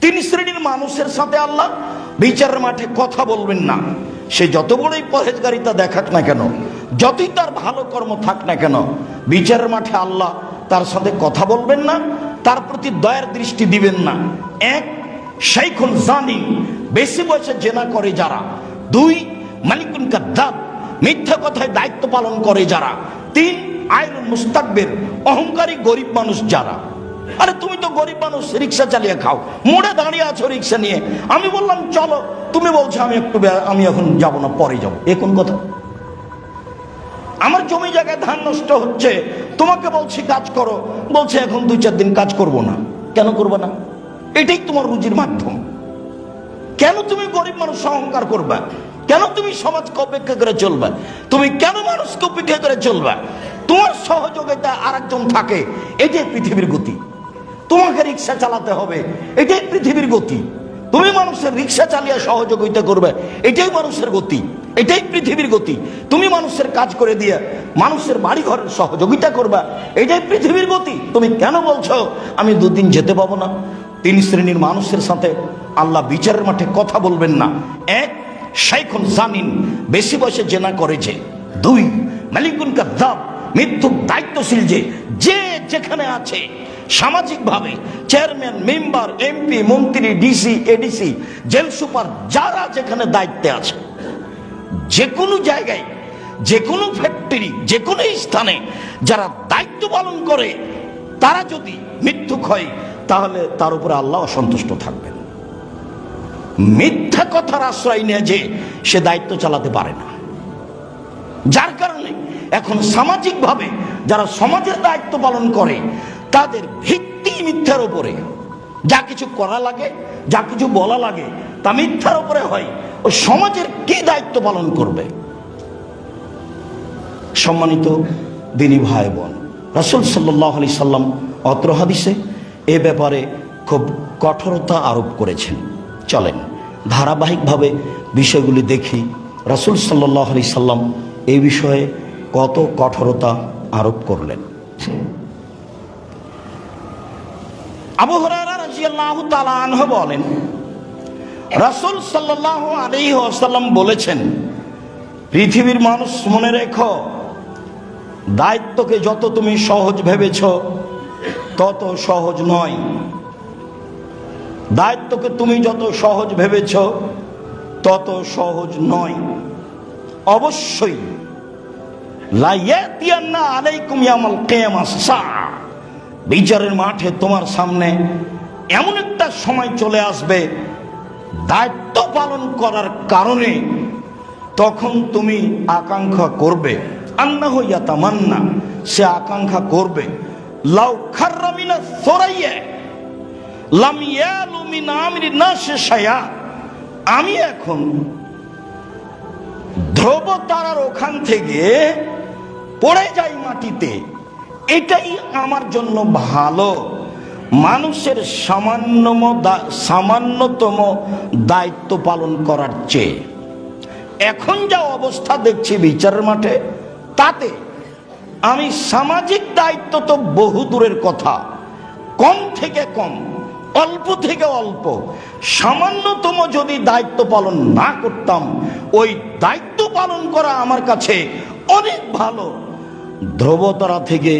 তিন শ্রেণীর মানুষের সাথে আল্লাহ বিচারের মাঠে কথা বলবেন না। সে যত বড়ই পরহেজগারিতা দেখাক না কেন, যতই তার ভালো কর্ম থাক না কেন, বিচারের মাঠে আল্লাহ তার সাথে কথা বলবেন না, তার প্রতি দয়ার দৃষ্টি দিবেন না। এক, শাইখুন জানি, বেশি বয়সে জেনা করে যারা। দুই, মালিকুন কাদ্দাব, মিথ্যা কথায় দায়িত্ব পালন করে যারা। তিন, আইরুল মুস্তাকবির, অহংকারী গরিব মানুষ যারা। আরে তুমি তো গরিব মানুষ, রিক্সা চালিয়ে খাও, মোড়ে দাঁড়িয়ে আছো রিক্সা নিয়ে, আমি বললাম চলো, তুমি বলছো আমি এখন যাব না, পরে যাব। এ কোন কথা? আমার জমি জায়গায় ধান নষ্ট হচ্ছে, তোমাকে বলছি কাজ করো, বলছে এখন 2-4 দিন কাজ করব না। কেন করবে না? এটাই তোমার রুজির মাধ্যম। কেন তুমি গরিব মানুষ অহংকার করবা? কেন তুমি সমাজকে অপেক্ষা করে চলবা? তুমি কেন মানুষকে অপেক্ষা করে চলবা? তোমার সহযোগিতা আরেকজন থাকে, এটাই পৃথিবীর গতি। তোমাকে রিক্সা চালাতে হবে, এটাই পৃথিবীর গতি। তুমি মানুষের রিক্সা চালিয়ে সহযোগিতা করবে, এটাই মানুষের গতি, এটাই পৃথিবীর গতি। তুমি মানুষের কাজ করে দিয়ে মানুষের বাড়ি ঘরের সহযোগিতা করবা, এটাই পৃথিবীর গতি। তুমি কেন বলছো আমি 2 দিন যেতে পাবো না? তিন শ্রেণীর মানুষের সাথে আল্লাহ বিচারের মাঠে কথা বলবেন না। এক, শাইখুন জানিন, বেশি বয়সে জেনা করে যে। দুই, মালিকুন কাদ্দাব, মিথ্যুক দায়িত্বশীল যে যেখানে আছে, সামাজিকভাবে চেয়ারম্যান, মেম্বার, এমপি, মন্ত্রী, ডিসি, এডিসি, জেল সুপার, যারা যেখানে দায়িত্বে আছে, যে কোনো জায়গায়, যে কোনো ফ্যাক্টরি, যে কোনো স্থানে যারা দায়িত্ব পালন করে, তারা যদি মিথ্যুক হয় তাহলে তার উপরে আল্লাহ অসন্তুষ্ট থাকবেন। মিথ্যা কথার আশ্রয় নিয়ে যে সে দায়িত্ব চালাতে পারে না। যার কারণে এখন সামাজিকভাবে যারা সমাজের দায়িত্ব পালন করে, তাদের ভিত্তি মিথ্যার উপরে। যা কিছু করা লাগে, যা কিছু বলা লাগে, তা মিথ্যার উপরে হয়। ও সমাজের কি দায়িত্ব পালন করবে? সম্মানিত দিনী ভাই বোন, রাসূল সাল্লাল্লাহু আলাইহি সাল্লাম অত্র হাদিসে এ ব্যাপারে খুব কঠোরতা আরোপ করেছেন। চলেন ধারাবাহিকভাবে বিষয়গুলি দেখি, রাসূল সাল্লাল্লাহু আলাইহি সাল্লাম এই বিষয়ে কত কঠোরতা আরোপ করলেন। আবু হুরায়রা রাদিয়াল্লাহু তাআলা আনহু বলেন, রাসূল সাল্লাল্লাহু আলাইহি ওয়াসাল্লাম বলেছেন, পৃথিবীর মানুষ মনে রেখো, দায়িত্বকে যত তুমি সহজ ভেবেছ তত সহজ নয়। দায়িত্বকে তুমি যত সহজ ভেবেছ তত সহজ নয়। অবশ্যই লা ইয়াতিয়ান্না আলাইকুম ইয়াউমাল কিয়ামাহ সাআ, বিচারের মাঠে তোমার সামনে এমন একটা সময় চলে আসবে, দায়িত্ব পালন করার কারণে তখন তুমি আকাঙ্ক্ষা করবে, আন্নাহু ইয়াতামান্না, সে আকাঙ্ক্ষা করবে, লাউ খাররা মিনাস সুরাইয়া লাম ইয়ালু মিন আমরি নাস শায়া, আমি এখন ধ্রুব তারার ওখান থেকে পড়ে যাই মাটিতে, এটাই আমার জন্য ভালো মানুষের সামান্যতম দায়িত্ব পালন করার চেয়ে। এখন যা অবস্থা দেখছি বিচারের মাঠে, তাতে আমি সামাজিক দায়িত্ব তো বহু দূরের কথা, কম থেকে কম, অল্প থেকে অল্প, সামান্যতম যদি দায়িত্ব পালন না করতাম, ওই দায়িত্ব পালন করা আমার কাছে অনেক ভালো ধ্রুবতারা থেকে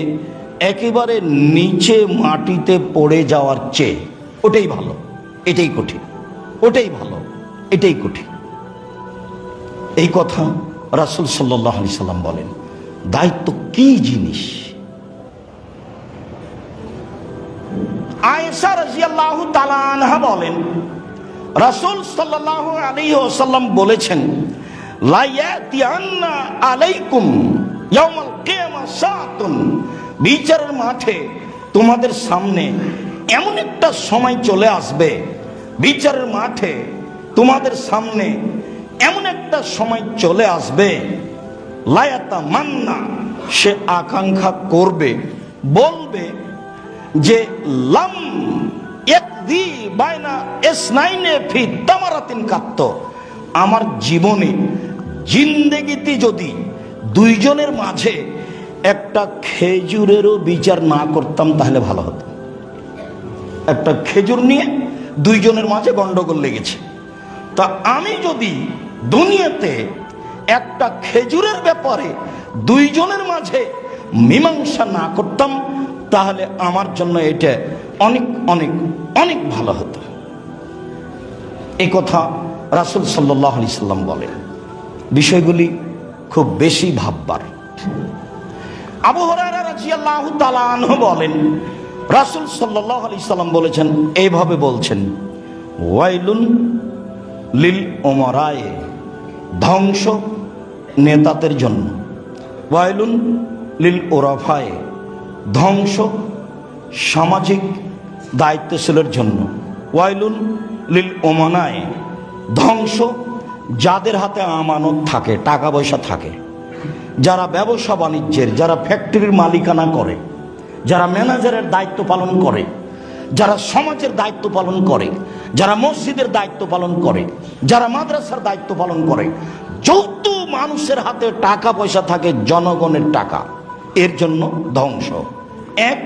একেবারে নিচে মাটিতে পড়ে যাওয়ার চেয়ে। ওটাই ভালো, এটাই কঠিন, ওটাই ভালো, এটাই কঠিন। এই কথা রাসূল সাল্লাল্লাহু আলাইহি সাল্লাম বলেন। দায়িত্ব কি জিনিস? আয়েশা রাদিয়াল্লাহু তাআলা আনহা বলেন, রাসূল সাল্লাল্লাহু আলাইহি ওয়াসাল্লাম বলেছেন, লা ইয়াতিয়ান্না আলাইকুম ইয়াউমাল কিয়ামাহ সাআতুন, বিচারের মাঠে তোমাদের সামনে এমন একটা সময় চলে আসবে, বিচারের মাঠে তোমাদের সামনে এমন একটা সময় চলে আসবে, লা ইয়াতামান্না, সে আকাঙ্ক্ষা করবে, বলবে যে লাম ইয়াকদি বাইনা ইসনাইনে ফি তামারাতিন কাত্ত, আমার জীবনে জিন্দেগিতে যদি দুইজনের মাঝে একটা খেজুরেরও বিচার না করতাম তাহলে ভালো হতো। একটা খেজুর নিয়ে দুইজনের মাঝে গন্ডগোল লেগেছে। তা আমি যদি দুনিয়াতে একটা খেজুরের ব্যাপারে দুইজনের মাঝে মীমাংসা না করতাম, তাহলে আমার জন্য এটা অনেক অনেক অনেক ভালো হতো। এই কথা রাসূল সাল্লাল্লাহু আলাইহি সাল্লাম বলেন। বিষয়গুলি খুব বেশি ভাববার। আবু হুরায়রা রাদিয়াল্লাহু তাআলা আনহু বলেন, রাসূল সাল্লাল্লাহু আলাইহি সাল্লাম বলেছেন, এইভাবে বলছেন, ওয়াইলুন লিল উমারায়ে, ধ্বংস নেতাদের জন্য, ওয়াইলুন লিল উরাফায়ে, ধ্বংস সামাজিক দায়িত্বশীলের জন্য, ওয়াইলুন লিল ওমানায়ে, ধ্বংস যাদের হাতে আমানত থাকে, টাকা পয়সা থাকে, যারা ব্যবসা বাণিজ্যের, যারা ফ্যাক্টরির মালিকানা করে, যারা ম্যানেজারের দায়িত্ব পালন করে, যারা সমাজের দায়িত্ব পালন করে, যারা মসজিদের দায়িত্ব পালন করে, যারা মাদ্রাসার দায়িত্ব পালন করে, যত মানুষের হাতে টাকা পয়সা থাকে, জনগণের টাকা, এর জন্য ধ্বংস। এক,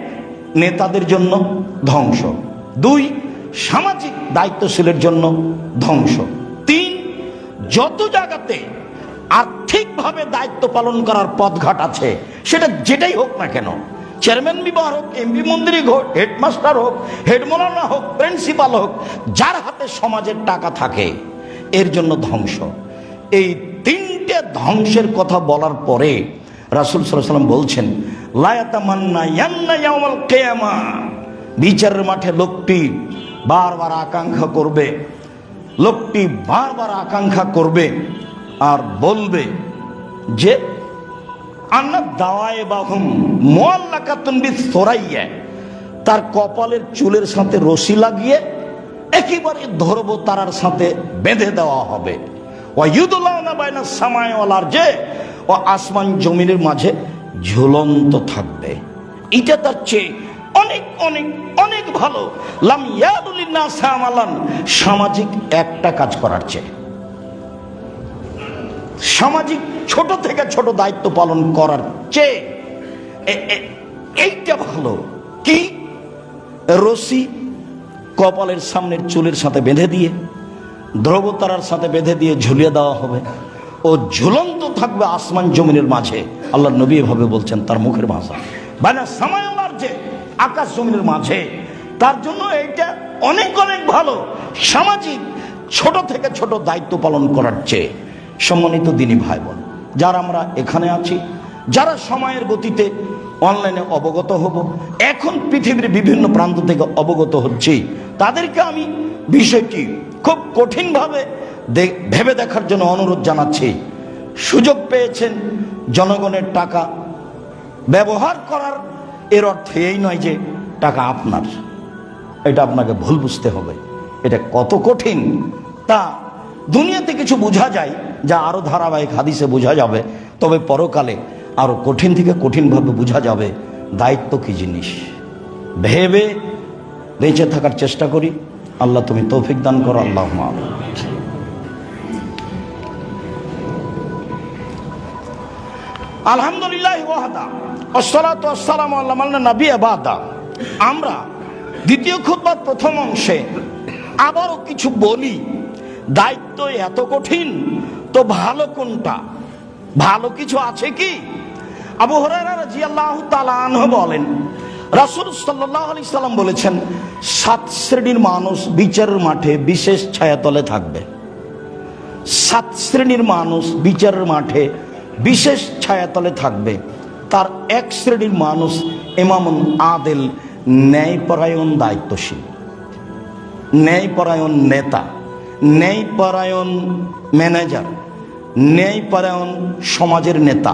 নেতাদের জন্য ধ্বংস। দুই, সামাজিক দায়িত্বশীলের জন্য ধ্বংস। তিন, যত জায়গাতে আর্থিকভাবে দায়িত্ব পালন করার পথঘাট আছে, সেটা যেটাই হোক না কেন, চেয়ারম্যান বিভাগ হোক, এমপি মন্ত্রী হোক, হেডমাস্টার হোক, হেডমাস্টার হোক, প্রিন্সিপাল হোক, যার হাতে সমাজের টাকা থাকে, এর জন্য ধ্বংস। এই তিনটে ধ্বংসের কথা বলার পরে রাসূল সাল্লাল্লাহু আলাইহি ওয়াসাল্লাম বলছেন, লা ইয়াতামান্না ইয়ান্না ইয়াউমাল কিয়ামা, বিচারের মাঠে লোকটি বারবার আকাঙ্ক্ষা করবে, লোকটি বারবার আকাঙ্ক্ষা করবে আর বলবে যে আন্না দাওয়ায়ে বাহুম মুআল্লাকাতুন বিসরাইয়া, তার কপালের চুলের সাথে রশি লাগিয়ে একেবারে ধরবো তারার সাথে বেঁধে দেওয়া হবে। ওয়া ইউদলাউনা বাইনা সামাই ওয়াল আরজে, ও আসমান জমিনের মাঝে ঝুলন্ত থাকবে। এটা তার চেয়ে অনেক অনেক অনেক ভালো লাম ইয়াদুলিন নাস আমালান, সামাজিক একটা কাজ করার চেয়ে, সামাজিক ছোট থেকে ছোট দায়িত্ব পালন করার চেয়ে এইটা ভালো। কি? রশি কপালের সামনের চুলের সাথে বেঁধে দিয়ে, ধ্রুবতারার সাথে বেঁধে দিয়ে ঝুলিয়ে দেওয়া হবে, ও ঝুলন্ত থাকবে আসমান জমিনের মাঝে। আল্লাহ নবী এভাবে বলছেন, তার মুখের ভাষা, বানা সামায়ার যে আকাশ জমিনের মাঝে। তার জন্য এইটা অনেক অনেক ভালো, সামাজিক ছোট থেকে ছোট দায়িত্ব পালন করার চেয়ে। সম্মানিত দিনী ভাই বোন, যারা আমরা এখানে আছি, যারা সময়ের গতিতে অনলাইনে অবগত হব, এখন পৃথিবীর বিভিন্ন প্রান্ত থেকে অবগত হচ্ছি, তাদেরকে আমি বিষয়টি খুব কঠিনভাবে ভেবে দেখার জন্য অনুরোধ জানাচ্ছি। সুযোগ পেয়েছেন জনগণের টাকা ব্যবহার করার, এর অর্থ এই নয় যে টাকা আপনার। এটা আপনাকে ভুল বুঝতে হবে। এটা কত কঠিন তা দুনিয়াতে কিছু বোঝা যায়, যা আরো ধারাবাহিক হাদিসে বোঝা যাবে, তবে পরকালে আরো কঠিন থেকে কঠিনভাবে বোঝা যাবে দায়িত্ব কি জিনিস। ভেবে বেঁচে থাকার চেষ্টা করি। আল্লাহ তুমি তৌফিক দান করো। আল্লাহুম্মা আমিন। আলহামদুলিল্লাহ ওয়াহদা ওয়াসসালাতু ওয়াসসালামু আলা মান লা নাবিয়্যা বাদা। আমরা দ্বিতীয় খুতবার প্রথম অংশে আবারও কিছু বলি। দায়িত্ব এত কঠিন, তো ভালো কোনটা? ভালো কিছু আছে কি? আবু হুরায়রা রাদিয়াল্লাহু তাআলা আনহু বলেন, রাসূল সাল্লাল্লাহু আলাইহি সাল্লাম বলেছেন, 7 শ্রেণীর মানুষ বিচারের মাঠে বিশেষ ছায়াতলে থাকবে। 7 শ্রেণীর মানুষ বিচারের মাঠে বিশেষ ছায়াতলে থাকবে। তার এক শ্রেণীর মানুষ ইমামুন আদিল, ন্যায়পরায়ণ দায়িত্বশীল, ন্যায়পরায়ণ নেতা, ন্যায়পরায়ণ ম্যানেজার, ন্যায়পরায়ণ সমাজের নেতা।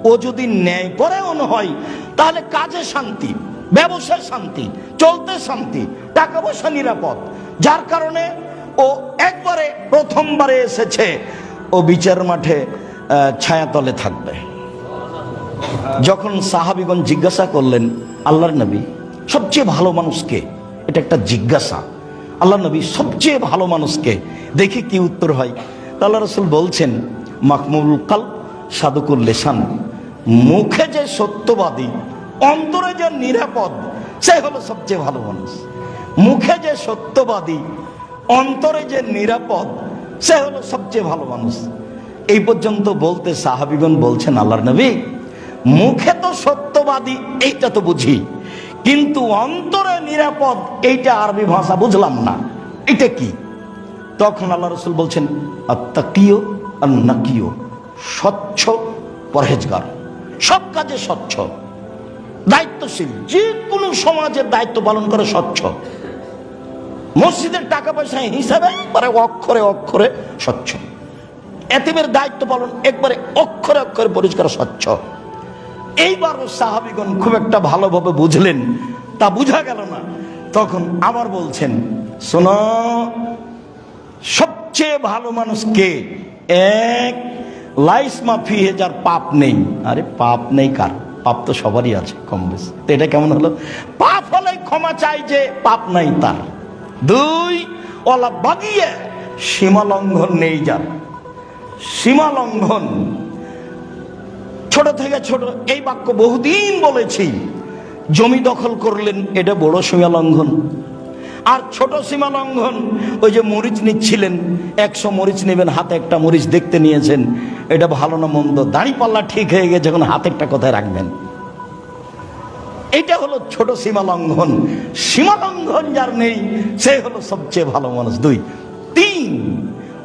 ও যদি ন্যায়পরায়ণ হয়, তাহলে কাজে শান্তি, ব্যবসায় শান্তি, চলতে শান্তি, টাকা পয়সা নিরাপদ। যার কারণে ও একবারে প্রথমবারে এসেছে, ও বিচার মাঠে ছায়াতলে থাকবে। যখন সাহাবীগণ জিজ্ঞাসা করলেন, আল্লাহর নবী সবচেয়ে ভালো মানুষকে, এটা একটা জিজ্ঞাসা, আল্লাহ নবী সবচেয়ে ভালো মানুষকে, দেখি কি উত্তর হয়। আল্লাহ রাসূল বলছেন, মাকমুলুল কালব সাদুকুল লিসান, মুখে যে সত্যবাদী, অন্তরে যে নিরাপদ, সে হলো সবচেয়ে ভালো মানুষ। মুখে যে সত্যবাদী, অন্তরে যে নিরাপদ, সে হলো সবচেয়ে ভালো মানুষ। এই পর্যন্ত বলতে সাহাবীগণ বলছেন, আল্লাহর নবী, মুখে তো সত্যবাদী এইটা তো বুঝি, কিন্তু অন্তরে নিরাপদ এইটা আরবি ভাষা বুঝলাম না, এটা কি? তখন আল্লাহ রাসূল বলছেন, আত্তাকিও আর নাকিও, স্বচ্ছ পরহেজগার, সব কাজে স্বচ্ছ, দায়িত্বশীল, যে কোনো সমাজের দায়িত্ব পালন করে স্বচ্ছ, মসজিদের টাকা পয়সা হিসাবে মানে অক্ষরে অক্ষরে স্বচ্ছ, এতিমের দায়িত্ব পালন একবারে অক্ষরে অক্ষরে পরিষ্কার স্বচ্ছ। এইবার সাহাবীগণ খুব একটা ভালোভাবে বুঝলেন, তা বুঝা গেল না। তখন আবার বলছেন, শোনো, সবচেয়ে ভালো মানুষ কে? এক, লাইস মাফি, যার পাপ নেই। আরে পাপ নেই কার? পাপ তো সবারই আছে কম বেশি, তো এটা কেমন হলো? পাপ হলে ক্ষমা চাই যে পাপ নাই তার। দুই, ওলা বাগিয়ে, সীমা লঙ্ঘন নেই যার। সীমা লঙ্ঘন, ছোট থেকে ছোট এই বাক্য বহুদিন বলেছি। জমি দখল করলেন, এটা বড় সীমা লঙ্ঘন। আর ছোট সীমা লঙ্ঘন, ওই যে মরিচ নিচ্ছিলেন, 100 মরিচ নেবেন, হাতে একটা মরিচ দেখতে নিয়েছেন, এটা ভালো না মন্দ, দাঁড়ি পাল্লা ঠিক হয়ে গেছে, এখন হাতে একটা কোথায় রাখবেন, এটা হলো ছোট সীমা লঙ্ঘন। সীমা লঙ্ঘন যার নেই, সে হলো সবচেয়ে ভালো মানুষ। দুই, তিন,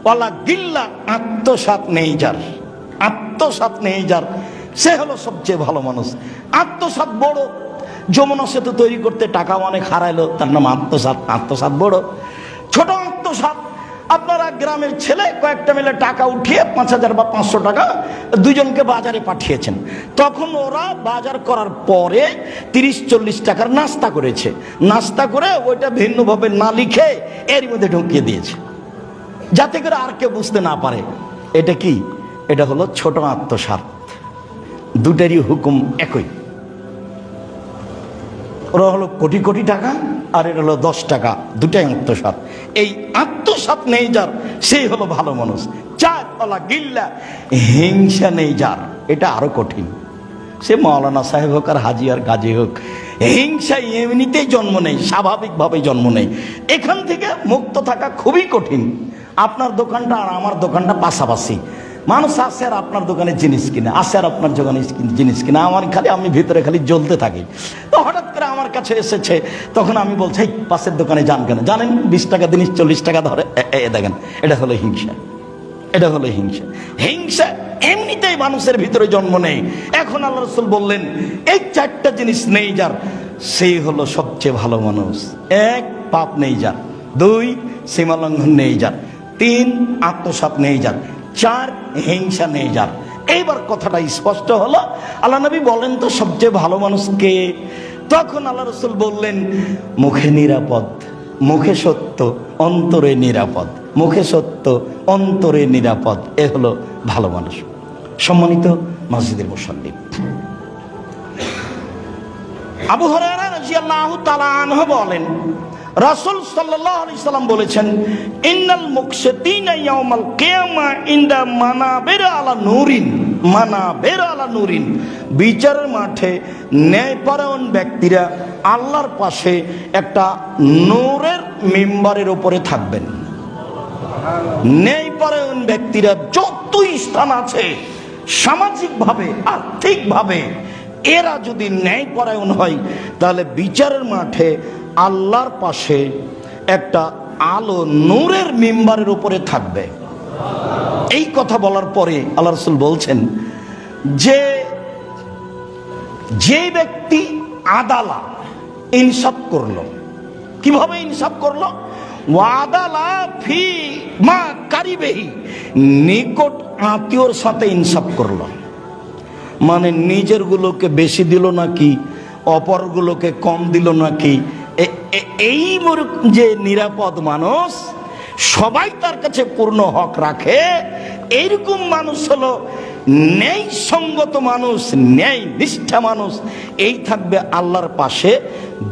ওয়ালা গিল্লা, আত্মসাৎ নেই যার, আত্মসাৎ নেই যার, সে হলো সবচেয়ে ভালো মানুষ। আত্মসাৎ বড়, যমুনা সেতু তৈরি করতে টাকা অনেক হারাইলো, তার নাম আত্মসাৎ। আত্মসাৎ বড়। ছোট আত্মসাৎ, আপনারা গ্রামের ছেলে কয়েকটা মিলে টাকা উঠিয়ে 5000 বা 500 টাকা দুজনকে বাজারে পাঠিয়েছেন, তখন ওরা বাজার করার পরে 30-40 টাকার নাস্তা করেছে, নাস্তা করে ওইটা ভিন্নভাবে না লিখে এর মধ্যে ঢুকিয়ে দিয়েছে, যাতে করে আর কেউ বুঝতে না পারে। এটা কি? এটা হলো ছোট আত্মসাৎ। দুটারই হুকুম একই। ওরা হলো কোটি কোটি টাকা, আর এটা হলো 10 টাকা, দুটাই আত্মসাৎ। এই আত্মসাৎ নেই যার, সেই হলো ভালো মানুষ। চার, ওলা গিল্লা, হিংসা নেই যার, এটা আরো কঠিন। সে মাওলানা সাহেব হোক আর হাজি আর গাজী হোক, হিংসা এমনিতেই জন্ম নেই, স্বাভাবিকভাবে জন্ম নেই। এখান থেকে মুক্ত থাকা খুবই কঠিন। আপনার দোকানটা আর আমার দোকানটা পাশাপাশি, মানুষ আসে আর আপনার দোকানে জিনিস কিনে, আসে আর আপনার দোকানে জিনিস কিনে, আমার খালি, আমি ভিতরে খালি জ্বলতে থাকি। তো হঠাৎ করে আমার কাছে এসেছে, তখন আমি বলছি, এই পাশের দোকানে যান কেন? জানেন 20 টাকা জিনিস 40 টাকা ধরে। দেখেন, এটা হলো হিংসা, এটা হলো হিংসা। হিংসা এমনিতেই মানুষের ভিতরে জন্ম নেই। এখন আল্লাহ রাসূল বললেন, এই 4টা জিনিস নেই যার, সেই হলো সবচেয়ে ভালো মানুষ। এক, পাপ নেই যার। দুই, সীমা লঙ্ঘন নেই যার। তিন, আত্মসাৎ নেই যার। চার, হিংসা নেই যার। এইবার কথাটা স্পষ্ট হলো। আল্লাহ নবী বলেন, তো সবচেয়ে ভালো মানুষ কে? তখন আল্লাহ রাসূল বললেন, মুখে নিরাপদ, মুখে সত্য, অন্তরে নিরাপদ। মুখে সত্য, অন্তরে নিরাপদ, এ হলো ভালো মানুষ। সম্মানিত মসজিদের মুসল্লি, আবু হুরায়রা রাদিয়াল্লাহু তাআলা আনহু বলেন, রাসূল সাল্লাল্লাহু আলাইহি সাল্লাম বলেছেন, ইন্নাল মুকসিতিনা ইয়াউমাল কিয়ামা ইনদা মানাবির আলা নূরিন, মানাবির আলা নূরিন, বিচারের মাঠে ন্যায়পরায়ণ ব্যক্তিরা আল্লাহর পাশে একটা নূরের মিম্বারের উপরে থাকবেন। ন্যায়পরায়ণ ব্যক্তিরা যতই স্থান আছে, সামাজিকভাবে, আর্থিকভাবে, এরা যদি ন্যায়পরায়ণ হয়, তাহলে বিচারের মাঠে আল্লাহর পাশে একটা আলো নূরের মিম্বারের উপরে থাকবে। এই কথা বলার পরে আল্লাহ রাসূল বলছেন যে ব্যক্তি আদালা, ইনসাফ করলো। কিভাবে ইনসাফ করলো? ওয়াদালা ফি মা কারিবেহি, নিকট আত্মীয়র সাথে ইনসাফ করলো। মানে নিজের গুলোকে বেশি দিল নাকি, অপরগুলোকে কম দিল নাকি, এই যে নিরাপদ মানুষ, সবাই তার কাছে পূর্ণ হক রাখে, এইরকম মানুষ হলো ন্যায় সঙ্গত মানুষ, ন্যায় নিষ্ঠা মানুষ। এই থাকবে আল্লাহর পাশে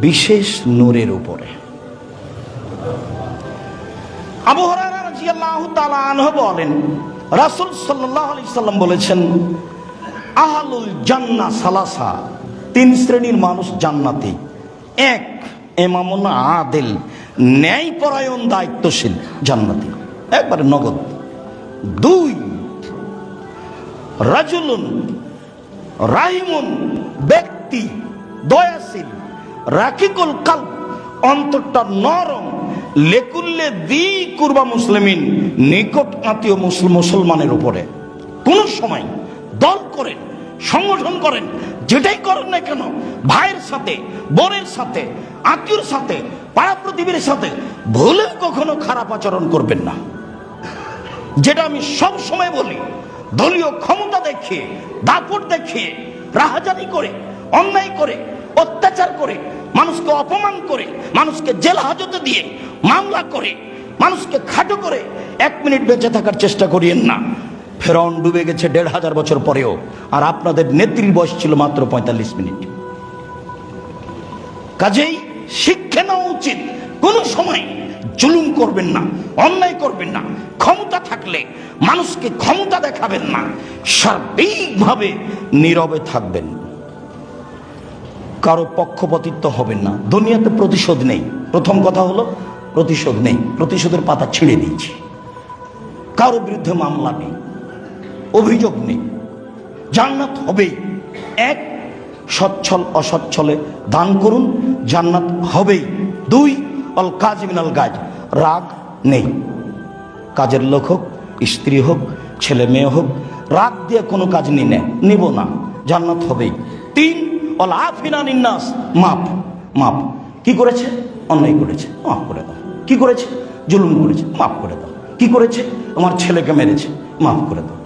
বিশেষ নূরের উপরে। আবু হুরায়রা রাদিয়াল্লাহু তাআলা আনহু বলেন, রাসূল সাল্লাল্লাহু আলাইহি সাল্লাম বলেছেন, আহলুল জান্নাহ সালাসা, 3 শ্রেণীর মানুষ জান্নাতি। এক, ইমামুন আদিল, ন্যায়পরায়ণ দায়িত্বশীল, জান্নাতি, একবারে নগদ। 2 রাজুলুন রাহিমুন, ব্যক্তি দয়াশীল, রাকিকুল কালব, অন্তরটা নরম, লেকুল্লে দি কুরবা মুসলিমিন, নিকট আত্মীয় মুসলমানের উপরে কোন সময় দল করেন, সংগঠন করেন, যেটাই করেন না কেন, ভাইয়ের সাথে, বোনের সাথে, আত্মীয়র সাথে, পাড়া প্রতিবেশীর সাথে ভুলেও কখনো খারাপ আচরণ করবেন না। যেটা আমি সব সময় বলি, দলীয় ক্ষমতা দেখিয়ে, দাপট দেখিয়ে, রাহাজানি করে, অন্যায় করে, অত্যাচার করে, মানুষকে অপমান করে, মানুষকে জেল হাজতে দিয়ে, মামলা করে, মানুষকে খাটো করে 1 মিনিট বেঁচে থাকার চেষ্টা করিয়েন না। ফেরাউন ডুবে গেছে 1500 বছর পরেও, আর আপনাদের নেত্রীর বয়স ছিল মাত্র 45 মিনিট। কাজেই শিক্ষা নেওয়া উচিত, কোন সময় জুলুম করবেন না, অন্যায় করবেন না, ক্ষমতা থাকলে মানুষকে ক্ষমতা দেখাবেন না, সার্বিকভাবে নীরবে থাকবেন, কারো পক্ষপাতিত্ব হবেন না। দুনিয়াতে প্রতিশোধ নেই, প্রথম কথা হলো প্রতিশোধ নেই, প্রতিশোধের পাতা ছিঁড়ে দিয়েছি। কারো বিরুদ্ধে মামলা নেই, অভিযোগ নেই, জান্নাত হবেই। 1 সচ্ছল অসচ্ছলে দান করুন, জান্নাত হবেই। 2 অল কাজিমিনাল গাজ, রাগ নেই, কাজের লোক হোক, স্ত্রী হোক, ছেলে মেয়ে হোক, রাগ দিয়ে কোনো কাজ নিব না, জান্নাত হবেই। 3 অল আফিনানিন নাস, মাপ, মাপ। কি করেছে? অন্যায় করেছে, মাফ করে দাও। কি করেছে? জুলুম করেছে, মাফ করে দাও। কি করেছে? তোমার ছেলেকে মেরেছে, মাফ করে দাও।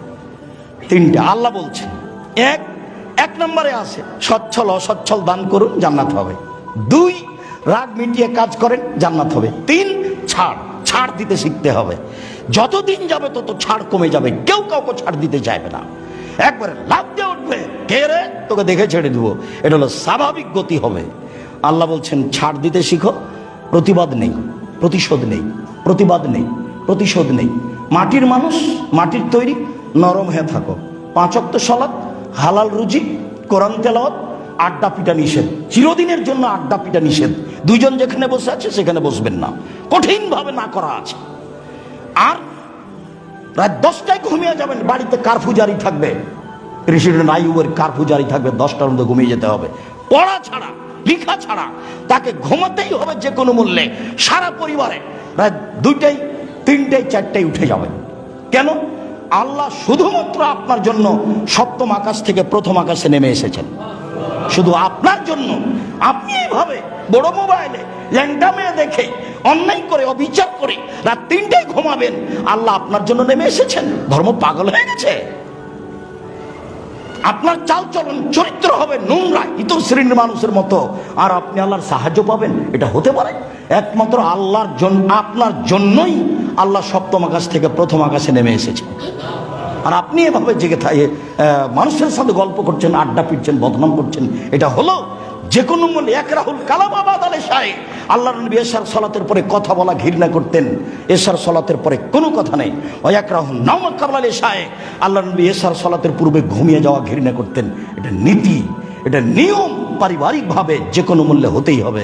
3টে আল্লাহ বলছেন। 1 নম্বরে আছে সচ্ছল অসচ্ছল দান করুন, জান্নাত হবে। 2 রাগ মিটিয়ে কাজ করেন, জান্নাত হবে। 3 ছাড় দিতে শিখতে হবে। যতদিন যাবে তত ছাড় কমে যাবে, কেউ কাউকে ছাড় দিতে চাইবে না, একবারে লাফ দিয়ে উঠবে, কে রে, তোকে দেখে ছেড়ে দিব, এটা হলো স্বাভাবিক গতি হবে। আল্লাহ বলছেন ছাড় দিতে শিখো, প্রতিবাদ নেই, প্রতিশোধ নেই, প্রতিবাদ নেই, প্রতিশোধ নেই। মাটির মানুষ, মাটির তৈরি, নরম হয়ে থাকো। 5 ওয়াক্ত সালাত, হালাল রুজি, কোরআন তেলাওয়াত, আড্ডা পিটা নিষেধ, চিরদিনের জন্য আড্ডা পিটা নিষেধ। 2 জন যেখানে বসে আছে সেখানে বসবেন না, কঠিন ভাবে না করা আছে। আর রাত 10টায় ঘুমিয়ে যাবেন, বাড়িতে কারফিউ জারি থাকবে, প্রেসিডেন্ট আইয়ুবের কারফিউ জারি থাকবে, 10টার মধ্যে ঘুমিয়ে যেতে হবে। পড়া ছাড়া, লেখা ছাড়া তাকে ঘুমাতেই হবে যে কোনো মূল্যে। সারা পরিবারে রাত 2টায়, 3টায়, 4টায় উঠে যাবেন। কেন? আল্লাহ শুধুমাত্র আপনার জন্য সপ্তম আকাশ থেকে প্রথম আকাশে নেমে এসেছেন, শুধু আপনার জন্য। আপনি এইভাবে বড় মোবাইলে ল্যাংটা মেয়ে দেখে, অন্যায় করে, অবিচার করে রাত 3টায় ঘুমাবেন, আল্লাহ আপনার জন্য নেমে এসেছেন? ধর্ম পাগল হয়ে গেছে? আপনার চালচলন, চরিত্র হবে নোংরা, ইতর শ্রেণীর মানুষের মতো, আর আপনি আল্লাহর সাহায্য পাবেন? এটা হতে পারে? একমাত্র আল্লাহর জন্য, আপনার জন্যই আল্লাহ সপ্তম আকাশ থেকে প্রথম আকাশে নেমে এসেছে। আর আপনি এভাবে জেগে থাকে মানুষের সাথে গল্প করছেন, আড্ডা পিটছেন, বদনাম করছেন, এটা হলো যে কোনো মূল্যে একরাহুল কালাম আবাদ আলে শাহে। আল্লাহর নবী এশার সালাতের পরে কথা বলা ঘৃণা করতেন, এশার সালাতের পরে কোনো কথা নেই। ওয়া একরাহুন নাওম ক্বাবলা আলে শাহে, আল্লাহর নবী এশার সালাতের পূর্বে ঘুমিয়ে যাওয়া ঘৃণা করতেন। এটা নীতি, এটা নিয়ম, পারিবারিকভাবে যে কোনো মূল্যে হতেই হবে।